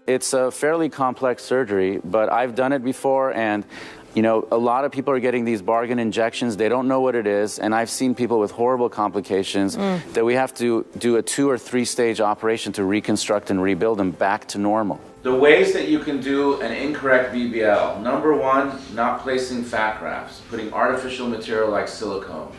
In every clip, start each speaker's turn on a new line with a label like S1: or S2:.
S1: It's a fairly complex surgery, but I've done it before, and you know, a lot of people are getting these bargain injections. They don't know what it is, and I've seen people with horrible complications that we have to do a 2 or 3 stage operation to reconstruct and rebuild them back to normal. The ways that you can do an incorrect BBL. Number 1, not placing fat grafts, putting artificial material like silicone.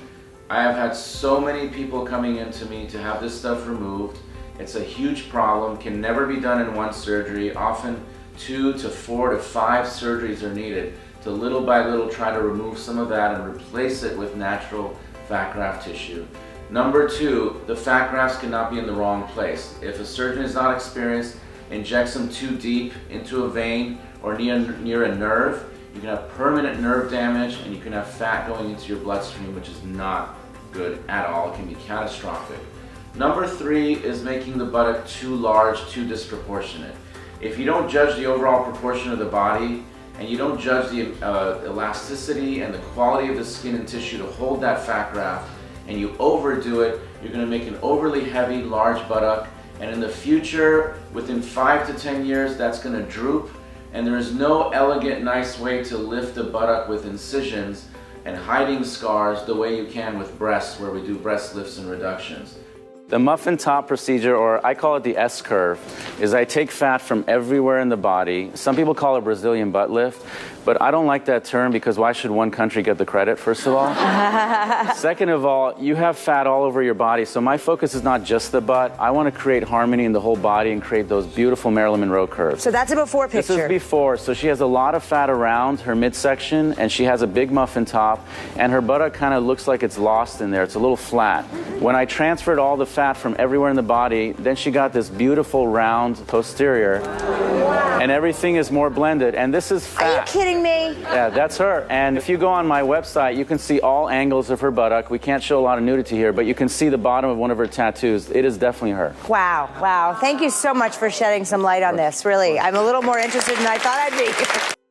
S1: I have had so many people coming into me to have this stuff removed. It's a huge problem, can never be done in one surgery. Often 2 to 4 to 5 surgeries are needed to little by little try to remove some of that and replace it with natural fat graft tissue. Number 2, the fat grafts cannot be in the wrong place. If a surgeon is not experienced, injects them too deep into a vein or near a nerve, you can have permanent nerve damage and you can have fat going into your bloodstream, which is not good at all. It can be catastrophic. Number 3 is making the buttock too large, too disproportionate. If you don't judge the overall proportion of the body, and you don't judge the elasticity and the quality of the skin and tissue to hold that fat graft, and you overdo it, you're going to make an overly heavy, large buttock, and in the future, within 5 to 10 years, that's going to droop, and there is no elegant, nice way to lift the buttock with incisions and hiding scars the way you can with breasts, where we do breast lifts and reductions. The muffin top procedure, or I call it the S-curve, is I take fat from everywhere in the body. Some people call it Brazilian butt lift, but I don't like that term because why should one country get the credit, first of all? Second of all, you have fat all over your body, so my focus is not just the butt. I want to create harmony in the whole body and create those beautiful Marilyn Monroe curves.
S2: So that's a before picture.
S1: This is before, so she has a lot of fat around her midsection, and she has a big muffin top, and her buttock kind of looks like it's lost in there. It's a little flat. When I transferred all the fat from everywhere in the body, then she got this beautiful round posterior. Wow. And everything is more blended, and this is fat.
S2: Are you kidding me?
S1: Yeah, that's her. And if you go on my website, you can see all angles of her buttock. We can't show a lot of nudity here, but you can see the bottom of one of her tattoos. It is definitely her.
S2: Wow, wow. Thank you so much for shedding some light on this, really. I'm a little more interested than I thought I'd be.